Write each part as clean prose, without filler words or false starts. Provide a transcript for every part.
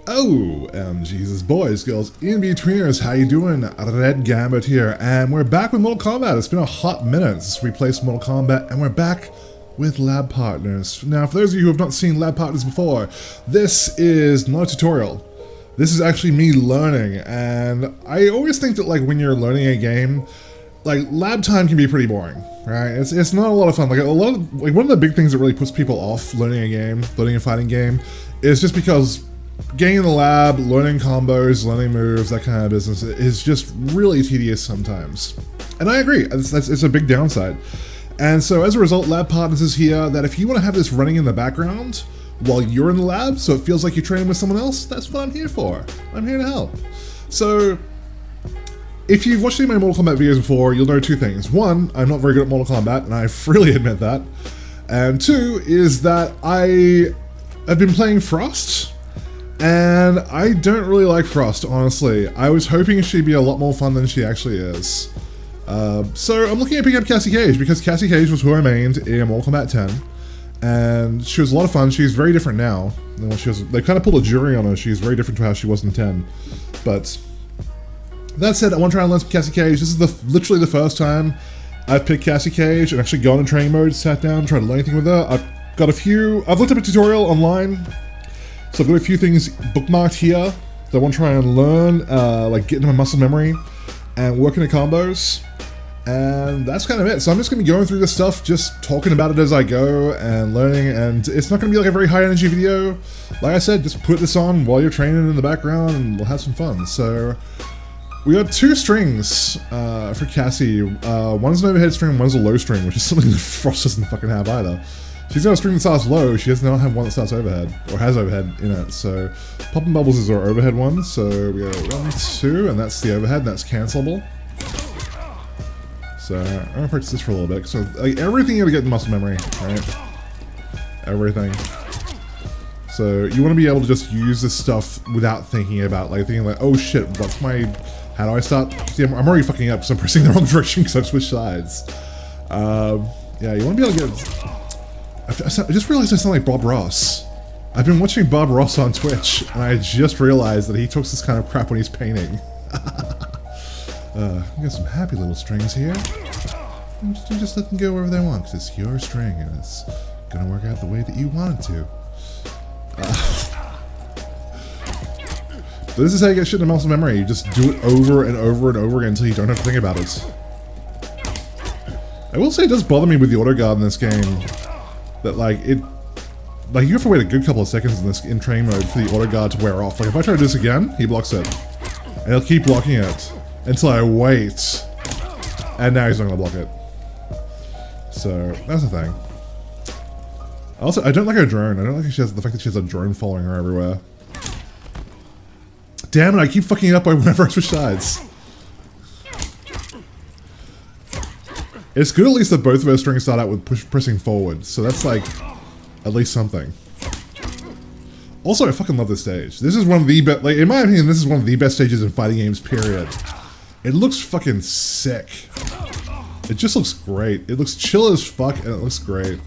Jesus, boys, girls, in-betweeners, how you doing? Red Gambit here, and we're back with Mortal Kombat. It's been a hot minute since we played some Mortal Kombat, and we're back with Lab Partners. Now, for those of you who have not seen Lab Partners before, this is not a tutorial. This is actually me learning, and I always think that, like, when you're learning a game, like, lab time can be pretty boring, right? It's not a lot of fun. Like, one of the big things that really puts people off learning a game, learning a fighting game, is just because getting in the lab, learning combos, learning moves, that kind of business is just really tedious sometimes. And I agree, it's a big downside. And so as a result, Lab Partners is here that if you want to have this running in the background while you're in the lab, so it feels like you're training with someone else, that's what I'm here for. I'm here to help. So if you've watched any of my Mortal Kombat videos before, you'll know two things. One, I'm not very good at Mortal Kombat, and I freely admit that. And two is that I have been playing Frost, and I don't really like Frost, honestly. I was hoping she'd be a lot more fun than she actually is. So I'm looking at picking up Cassie Cage, because Cassie Cage was who I mained in Mortal Kombat 10. And she was a lot of fun. She's very different now than what she was. They kind of pulled a jury on her. She's very different to how she was in 10. But that said, I want to try and learn some Cassie Cage. This is literally the first time I've picked Cassie Cage and actually gone in training mode, sat down, tried to learn anything with her. I've looked up a tutorial online. So I've got a few things bookmarked here that I want to try and learn, like get into my muscle memory and work into combos. And that's kind of it. So I'm just going to be going through this stuff, just talking about it as I go and learning. And it's not going to be like a very high energy video. Like I said, just put this on while you're training in the background and we'll have some fun. So we got two strings for Cassie. One's an overhead string, one's a low string, which is something that Frost doesn't fucking have either. She's got a string that starts low, she does not have one that starts overhead, or has overhead in it, so Poppin' Bubbles is our overhead one, so we go 1, 2, and that's the overhead, and that's cancelable. So, I'm gonna practice this for a little bit, so like, everything you gotta get in muscle memory, right? Everything. So, you wanna be able to just use this stuff without thinking about, like, thinking like, oh shit, what's my, how do I start? See, I'm already fucking up, because I'm pressing the wrong direction because I've switched sides. Yeah, you wanna be able to get, I just realized I sound like Bob Ross. I've been watching Bob Ross on Twitch, and I just realized that he talks this kind of crap when he's painting. We got some happy little strings here. You just let them go wherever they want, because it's your string, and it's gonna work out the way that you want it to. So this is how you get shit in muscle memory. You just do it over and over and over again until you don't have to think about it. I will say it does bother me with the auto guard in this game. That like you have to wait a good couple of seconds in training mode for the auto guard to wear off. Like if I try to do this again, he blocks it, and he'll keep blocking it until I wait, and now he's not gonna block it. So that's the thing. Also, I don't like her drone. I don't like the fact that she has a drone following her everywhere. Damn it! I keep fucking it up whenever I switch sides. It's good at least that both of our strings start out with pressing forward, so that's like, at least something. Also, I fucking love this stage. This is one of the best, like, in my opinion, this is one of the best stages in fighting games, period. It looks fucking sick. It just looks great. It looks chill as fuck, and it looks great.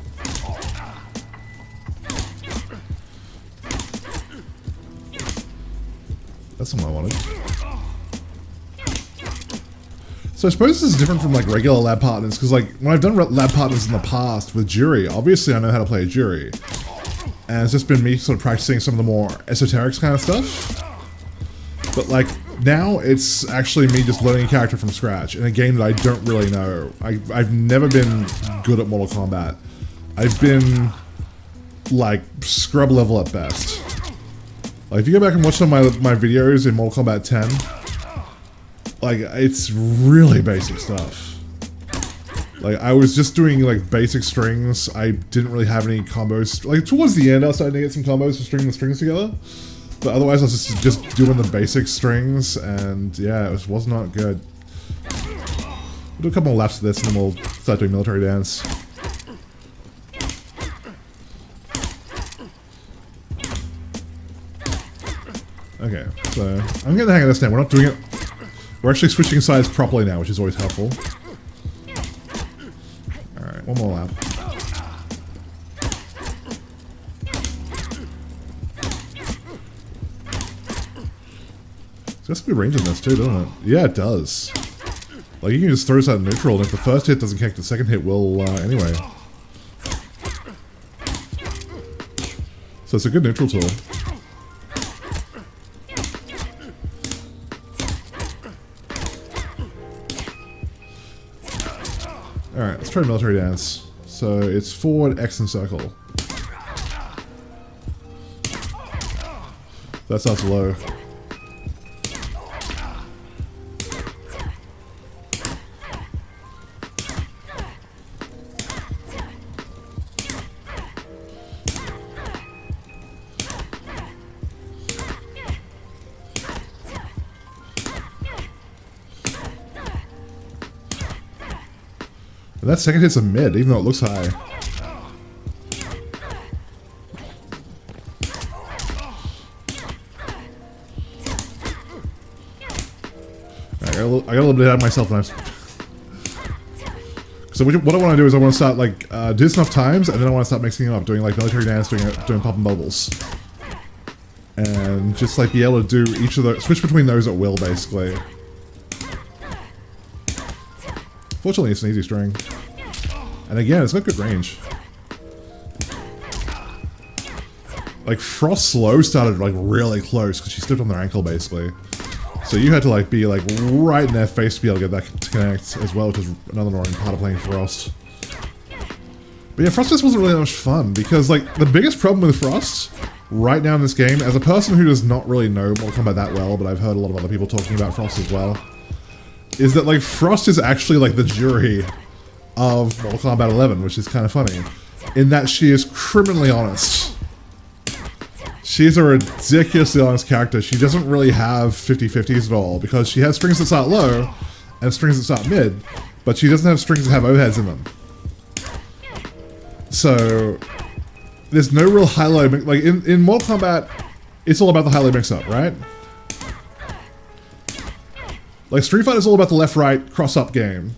That's what I wanted. So I suppose this is different from like regular Lab Partners, because like when I've done Lab Partners in the past with Jury, obviously I know how to play a Jury. And it's just been me sort of practicing some of the more esoterics kind of stuff. But like now it's actually me just learning a character from scratch in a game that I don't really know. I've never been good at Mortal Kombat. I've been like scrub level at best. Like if you go back and watch some of my videos in Mortal Kombat 10, like, it's really basic stuff. Like, I was just doing, like, basic strings. I didn't really have any combos. Like, towards the end, I was starting to get some combos to string the strings together. But otherwise, I was just doing the basic strings, and yeah, it was not good. We'll do a couple more laps of this, and then we'll start doing military dance. Okay, so I'm getting the hang of this now. We're not doing it. We're actually switching sides properly now, which is always helpful. Alright, one more lap. That's good range in this too, doesn't it? Yeah, it does. Like, you can just throw this out neutral, and if the first hit doesn't connect, the second hit will anyway. So it's a good neutral tool. Alright, let's try military dance. So it's forward, X, and circle. That sounds low. And that second hit's a mid, even though it looks high. I got a little bit out of myself when So what I want to do is I want to start like do this enough times, and then I want to start mixing it up, doing like military dance, doing pop and bubbles, and just like be able to do each of those, switch between those at will, basically. Fortunately, it's an easy string, and again, it's got good range. Like Frost Slow started like really close because she stepped on their ankle, basically. So you had to like be like right in their face to be able to get that to connect as well, which is another annoying part of playing Frost. But yeah, Frost just wasn't really that much fun because like the biggest problem with Frost right now in this game, as a person who does not really know Mortal Kombat that well, but I've heard a lot of other people talking about Frost as well, is that like Frost is actually like the jury of Mortal Kombat 11, which is kind of funny, in that she is criminally honest. She's a ridiculously honest character. She doesn't really have 50-50s at all, because she has strings that start low and strings that start mid, but she doesn't have strings that have overheads in them. So there's no real high-low, like in Mortal Kombat, it's all about the high-low mix-up, right? Like Street Fighter is all about the left-right cross-up game.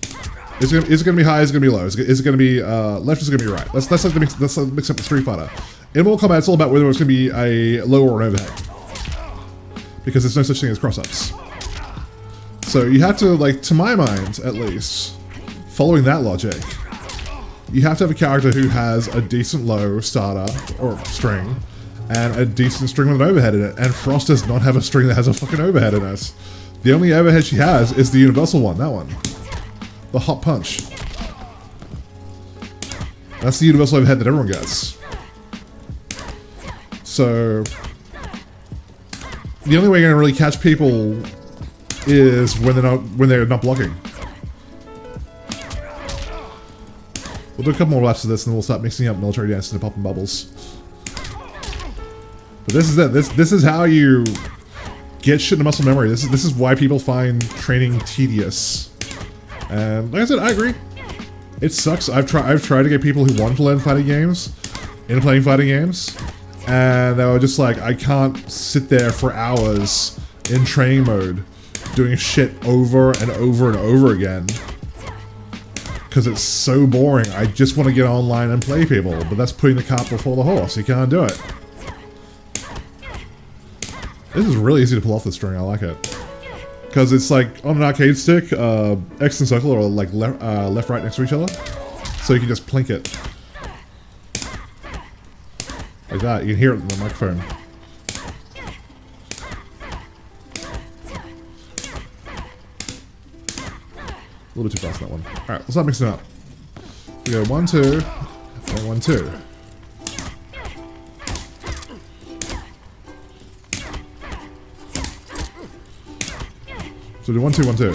Is it going to be high? Is it going to be low? Is it going to be left? Is it going to be right? That's like the mix-up with Street Fighter. In Mortal Kombat, it's all about whether it's going to be a low or an overhead, because there's no such thing as cross-ups. So you have to, like, to my mind, at least, following that logic, you have to have a character who has a decent low starter, or string, and a decent string with an overhead in it, and Frost does not have a string that has a fucking overhead in it. The only overhead she has is the universal one, that one. The hot punch. That's the universal overhead that everyone gets. So the only way you're gonna really catch people is when they're not blocking. We'll do a couple more laps of this, and then we'll start mixing up military dance into pop and bubbles. But this is it. This is how you get shit into muscle memory. This is why people find training tedious. And like I said, I agree. It sucks. I've tried to get people who want to learn fighting games into playing fighting games, and they were just like, I can't sit there for hours in training mode doing shit over and over and over again because it's so boring. I just want to get online and play people, but that's putting the cart before the horse. You can't do it. This is really easy to pull off this string. I like it. Because it's like, on an arcade stick, X and circle are like left, right next to each other. So you can just plink it. Like that. You can hear it in the microphone. A little bit too fast on that one. Alright, let's start mixing it up. We go 1, 2, and 1, 2. So do 1, 2, 1, 2.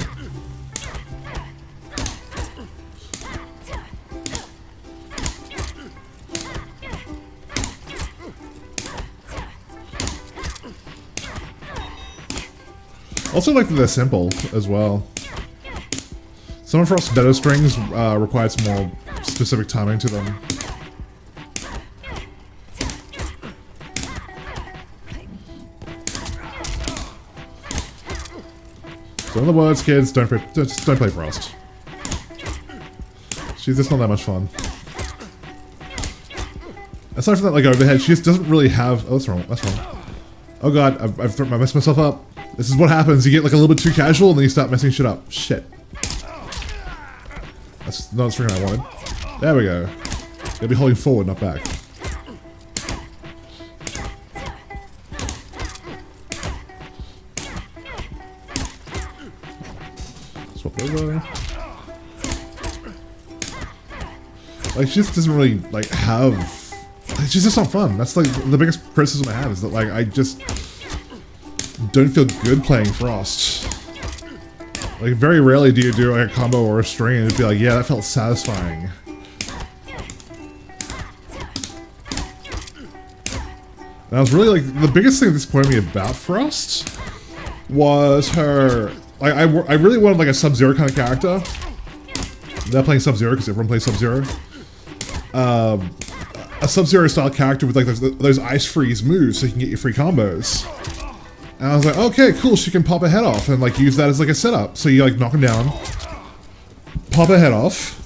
Also like that they're simple as well. Some of Frost's better strings require some more specific timing to them. So in other words, kids, don't play Frost. She's just not that much fun. Aside from that, like overhead, she just doesn't really have. Oh, that's wrong. That's wrong. Oh god, I messed myself up. This is what happens. You get like a little bit too casual and then you start messing shit up. Shit. That's not the string I wanted. There we go. Gotta be holding forward, not back. Swap over. Like, she just doesn't really, like, have... She's just not fun. That's, like, the biggest criticism I have is that, like, I just don't feel good playing Frost. Like, very rarely do you do, like, a combo or a string and it'd be like, yeah, that felt satisfying. And I was really, like, the biggest thing that disappointed me about Frost was her... Like, I really wanted, like, a Sub-Zero kind of character. They're playing Sub-Zero because everyone plays Sub-Zero. A Sub-Zero style character with, like, those ice freeze moves so you can get your free combos. And I was like, okay, cool, she can pop her head off and, like, use that as, like, a setup. So you, like, knock him down, pop her head off,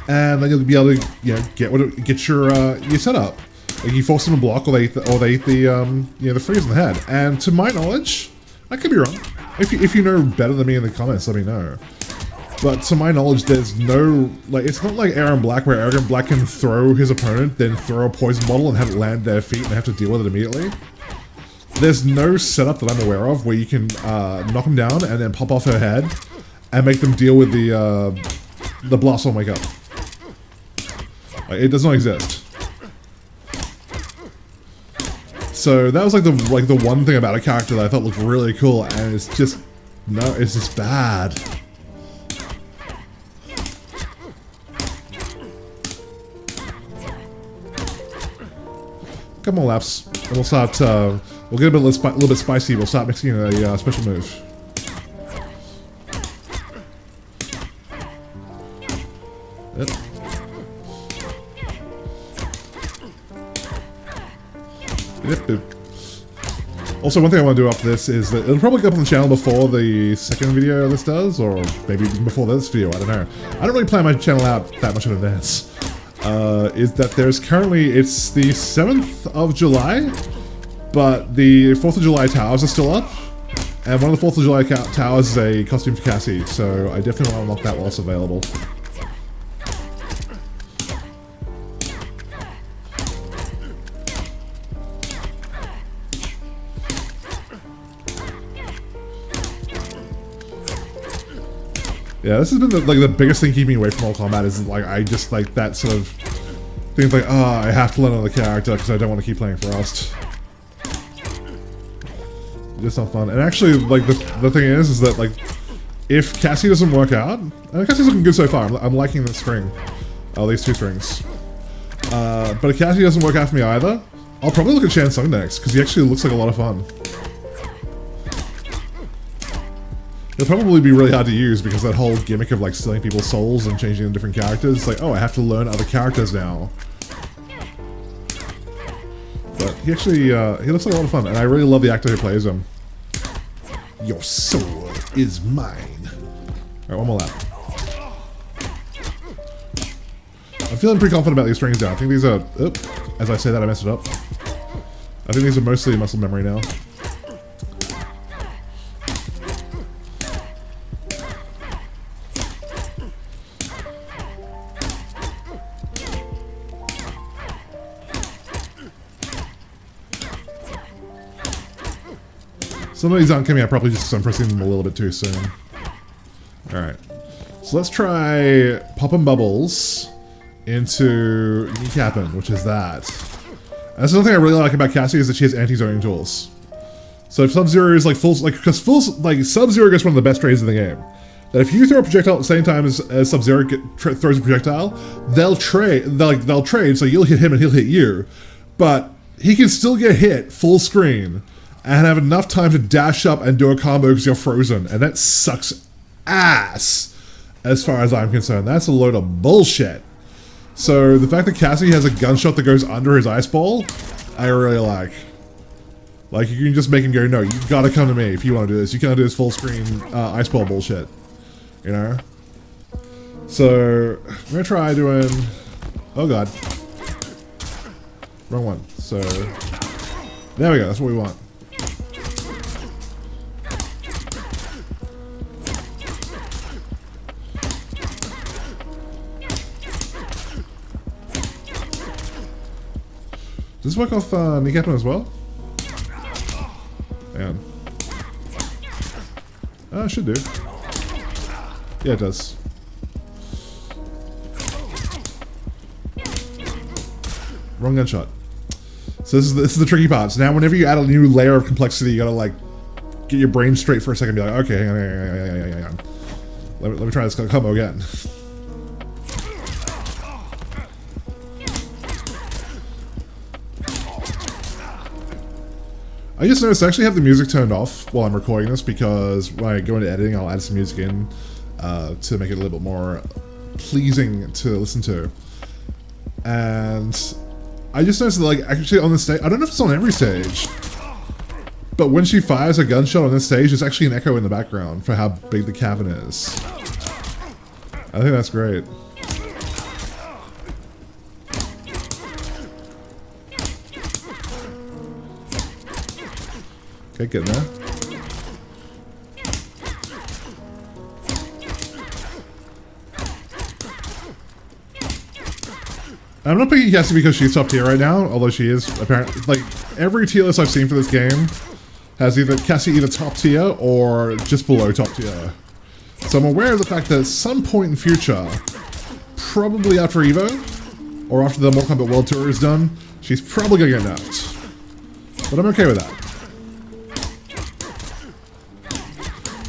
and then you'll be able to, you know, get your setup. Like, you force them to block, or they eat the, you know, the freeze in the head. And to my knowledge, I could be wrong. If you know better than me in the comments, let me know. But to my knowledge, there's no, like, it's not like Aaron Black, where Aaron Black can throw his opponent, then throw a poison bottle and have it land at their feet and they have to deal with it immediately. There's no setup that I'm aware of where you can knock them down and then pop off her head and make them deal with the blast on wake up. Like, it does not exist. So that was like the one thing about a character that I thought looked really cool, and it's just it's just bad. Couple more laps, and we'll start. We'll get a little bit spicy. We'll start mixing in a special move. Yep. Yep. Also, one thing I want to do after this is that it'll probably go up on the channel before the second video this does, or maybe even before this video. I don't know. I don't really plan my channel out that much in advance. Is that there's currently, it's the 7th of July, but the 4th of July towers are still up, and one of the 4th of July towers is a costume for Cassie, so I definitely want to unlock that while it's available. Yeah, this has been the biggest thing keeping me away from Mortal Kombat is, like, I just like that sort of things like, oh, I have to learn another character because I don't want to keep playing Frost. Just not fun. And actually, like, the thing is that, like, if Cassie doesn't work out, and Cassie's looking good so far, I'm liking the string. These two strings. But if Cassie doesn't work out for me either, I'll probably look at Shang Tsung next, because he actually looks like a lot of fun. It'll probably be really hard to use because that whole gimmick of, like, stealing people's souls and changing them to different characters, it's like, oh, I have to learn other characters now. But he actually, he looks like a lot of fun, and I really love the actor who plays him. Your sword is mine. Alright, one more lap. I'm feeling pretty confident about these strings now. I think these are, as I say that I messed it up. I think these are mostly muscle memory now. Some of these aren't coming out properly just because I'm pressing them a little bit too soon. Alright. So let's try Poppin' Bubbles into Kneecappin', which is that. And that's another thing I really like about Cassie is that she has anti-zoning tools. So if Sub-Zero is like because Sub-Zero gets one of the best trades in the game. That if you throw a projectile at the same time as Sub-Zero throws a projectile, they'll trade, so you'll hit him and he'll hit you. But he can still get hit full screen and have enough time to dash up and do a combo because you're frozen, and that sucks ass as far as I'm concerned. That's a load of bullshit. So the fact that Cassie has a gunshot that goes under his ice ball, I really like. Like, you can just make him go, no, you gotta come to me if you want to do this. You can't do this full screen ice ball bullshit, you know? So I'm gonna try doing, oh god, wrong one. So there we go, that's what we want. Does this work off kneecapping as well? Hang on. Should do. Yeah, it does. Wrong gunshot. So this is the tricky part. So now whenever you add a new layer of complexity, you gotta like get your brain straight for a second and be like, okay, hang on. Let me try this combo again. I just noticed I actually have the music turned off while I'm recording this because when I go into editing, I'll add some music in to make it a little bit more pleasing to listen to. And I just noticed that, like, actually on the stage, I don't know if it's on every stage, but when she fires a gunshot on this stage, there's actually an echo in the background for how big the cavern is. I think that's great. Okay, getting there. I'm not picking Cassie because she's top tier right now, although she is apparently, like, every tier list I've seen for this game has either Cassie either top tier or just below top tier. So I'm aware of the fact that at some point in future, probably after EVO, or after the Mortal Kombat World Tour is done, she's probably gonna get nerfed. But I'm okay with that.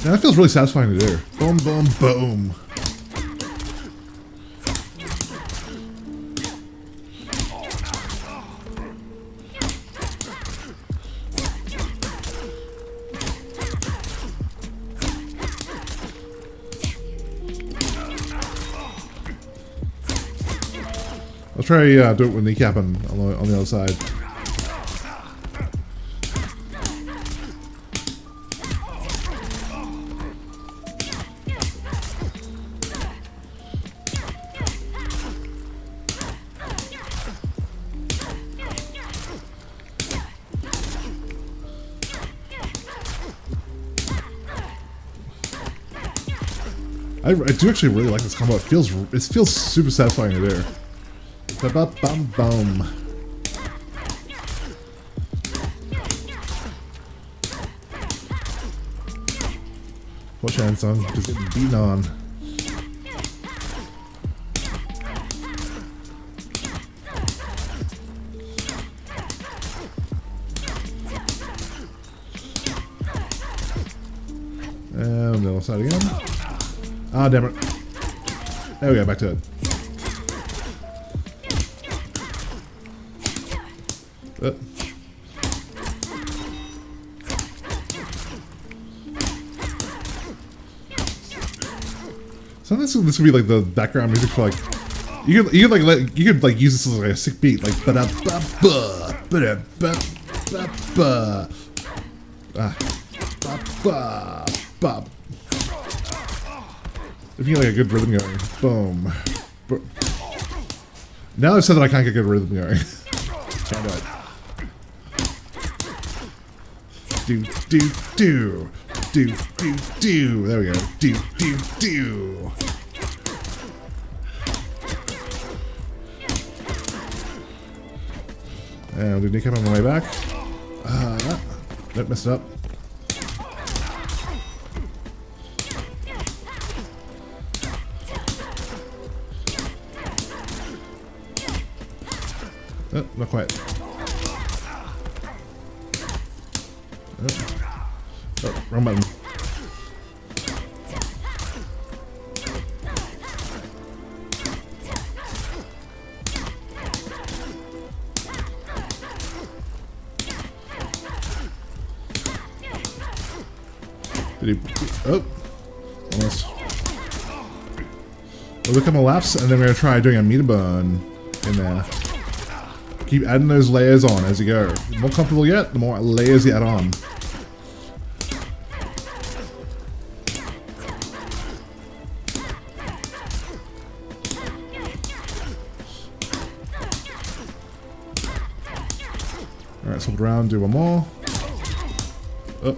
Now that feels really satisfying to do. Boom, boom, boom. I'll try do it with kneecapping on the other side. I do actually really like this combo. It feels super satisfying to do. Ba-ba-bum-bum. Watch out, son. Just getting beaten on. And the other side again. Ah, damn it. There we go, back to it. Sometimes this would be like the background music for like you could use this as like a sick beat, like ba da ba ba ba da ba ba ba ba ba. If you get like a good rhythm going, boom. Now I've said that I can't get good rhythm going. Can't do it. Do do do do do do. There we go. Do do do. And I'll do kneecap on the way back. Nope, messed it up. Oh, not quite. Oh, wrong button. Oh, almost. We'll look at my laps, and then we're gonna try doing a meter burn in there. Keep adding those layers on as you go. The more comfortable you get, the more layers you add on. Alright, swap it around, do one more. Oh.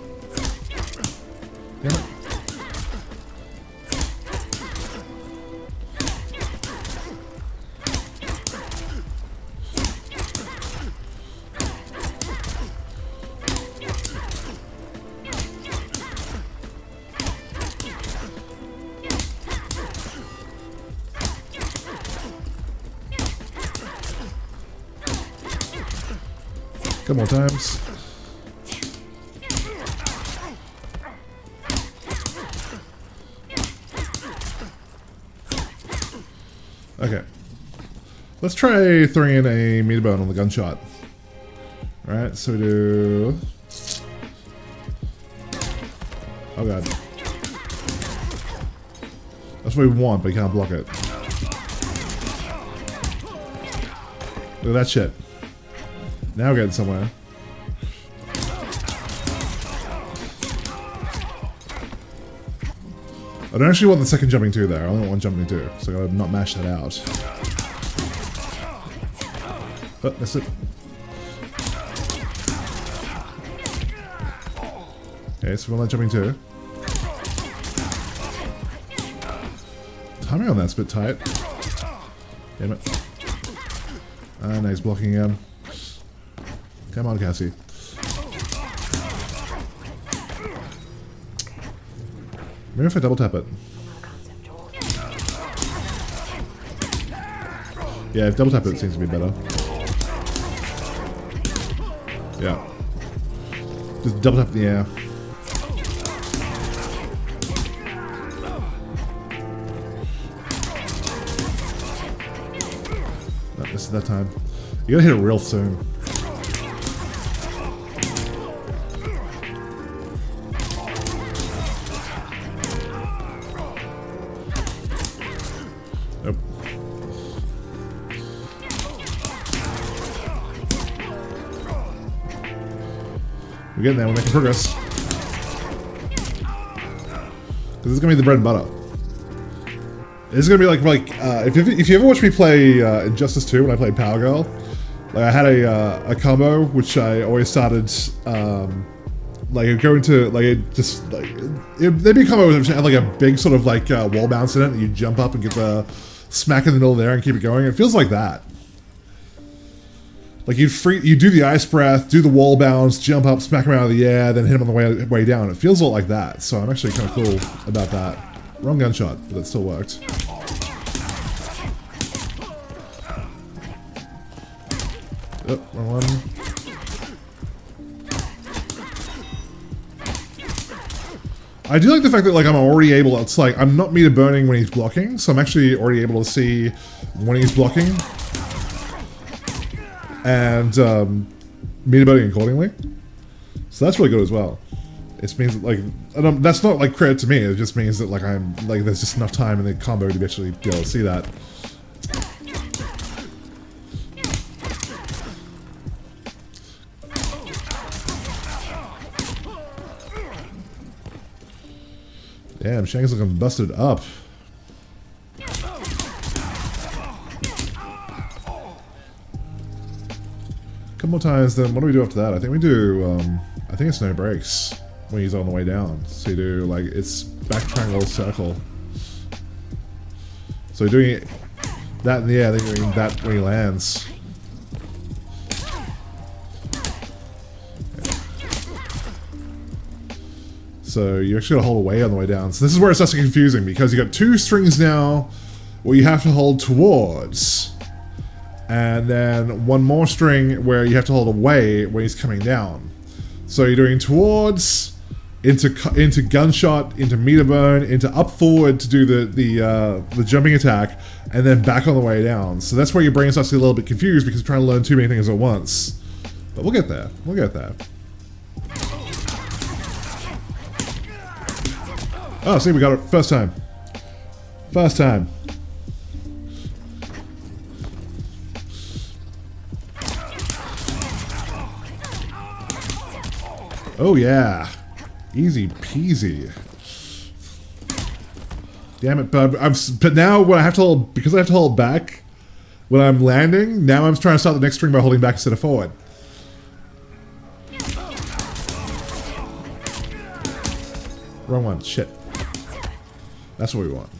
Damn it. Couple more times. Okay. Let's try throwing in a meter bone on the gunshot. Alright, so we do... Oh god. That's what we want, but you can't block it. Look at that shit. Now we're getting somewhere. I don't actually want the second jumping 2 there. I only want one jumping 2, so I gotta not mash that out. Oh, that's it. Okay, so we're not jumping 2. Timing on that's a bit tight. Damn it. Ah, nice blocking again. Come on, Cassie. Maybe if I double tap it. Yeah, if double tap it seems to be better. Yeah. Just double tap in the air. Oh, this is that time. You gotta hit it real soon. Nope. We're getting there, we're making progress. This is gonna be the bread and butter. This is gonna be like if you ever watch me play Injustice 2 when I played Power Girl, like I had a combo which I always started like it'd go into like it just like there'd be a combo which had like a big sort of like wall bounce in it, and you jump up and get the smack in the middle there and keep it going. It feels like that. Like you do the ice breath, do the wall bounce, jump up, smack him out of the air, then hit him on the way down. It feels a lot like that, so I'm actually kind of cool about that. Wrong gunshot, but it still worked. Oh, wrong one. I do like the fact that like I'm already able, it's like I'm not meter burning when he's blocking, so I'm actually already able to see when he's blocking. And meter burning accordingly. So that's really good as well. It means that, like, that's not like credit to me, it just means that like I'm like there's just enough time in the combo to actually be able to see that. Damn, Shang's looking busted up. Couple more times, then what do we do after that? I think we do, I think it's no breaks when he's on the way down. So you do, like, it's back triangle, circle. So you're doing that in the air, then you're doing that when he lands. So you actually gotta hold away on the way down. So this is where it starts to get confusing, because you got two strings now where you have to hold towards. And then one more string where you have to hold away when he's coming down. So you're doing towards, into gunshot, into meter burn, into up forward to do the jumping attack, and then back on the way down. So that's where your brain starts to get a little bit confused because you're trying to learn too many things at once. But we'll get there. We'll get there. Oh, see, we got it first time. First time. Oh yeah, easy peasy. Damn it, but now when I have to hold, because I have to hold back when I'm landing, now I'm trying to start the next string by holding back instead of forward. Wrong one, shit. That's what we want.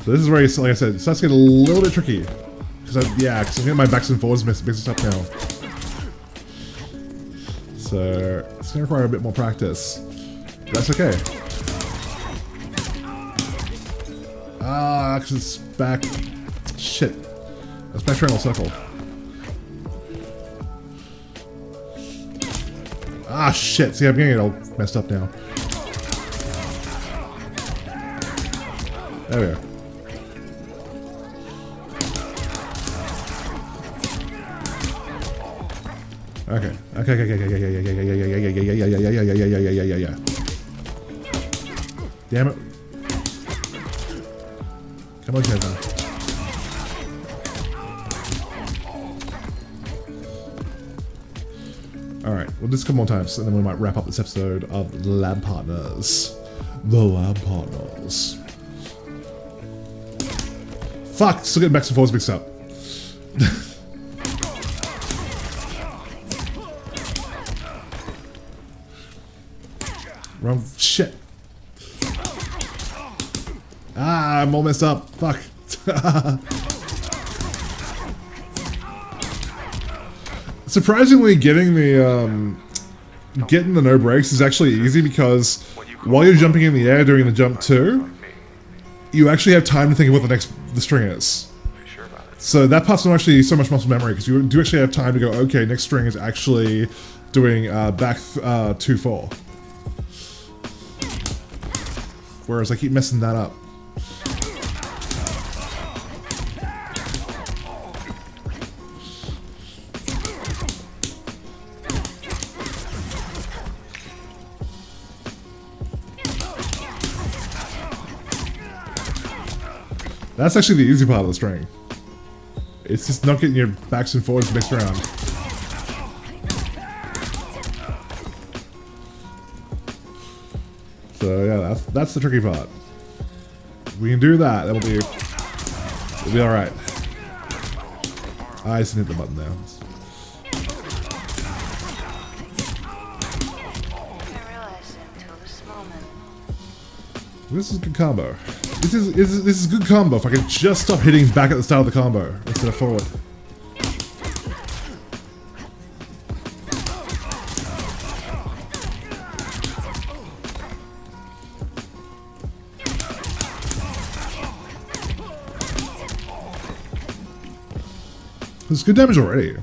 So this is where, like I said, it starts to get a little bit tricky. Because I'm getting my backs and forwards mixed up now. So it's gonna require a bit more practice. But that's okay. Ah, because it's back. Shit. That's back triangle circle. Ah, shit. See, I'm getting it all messed up now. There we go. Okay. Yeah. Damn it. Come on, Kevin. Alright, we'll just a couple more times and then we might wrap up this episode of Lab Partners. The Lab Partners. Fuck, still getting backs and forwards mixed up. Wrong shit. Ah, I'm all messed up. Fuck. Surprisingly, getting the no brakes is actually easy because while you're jumping in the air doing the jump too, you actually have time to think of what the string is. So that part's not actually so much muscle memory because you do actually have time to go, okay, next string is actually doing back 2-4. Whereas I keep messing that up. That's actually the easy part of the string. It's just not getting your backs and forwards mixed around. So yeah, that's the tricky part. We can do that. We'll be all right. I just hit the button now. This is a good combo. This is a good combo. If I can just stop hitting back at the start of the combo instead of forward. There's good damage already.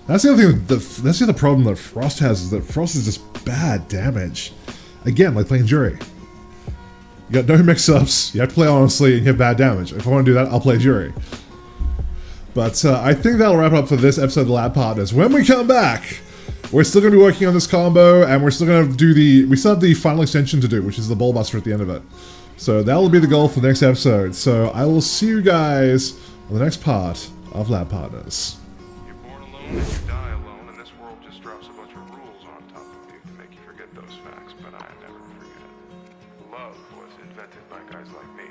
That's the other thing. That's the other problem that Frost has is that Frost is just bad damage. Again, like playing Jury. You got no mix-ups. You have to play honestly and get bad damage. If I want to do that, I'll play Jury. But I think that'll wrap it up for this episode of the Lab Partners. When we come back, we're still going to be working on this combo, and we're still going to do we still have the final extension to do, which is the Ball Buster at the end of it. So that'll be the goal for the next episode. So I will see you guys on the next part of Lab Partners. You're born alone and you die alone, and this world just drops a bunch of rules on top of you to make you forget those facts, but I never forget. Love was invented by guys like me.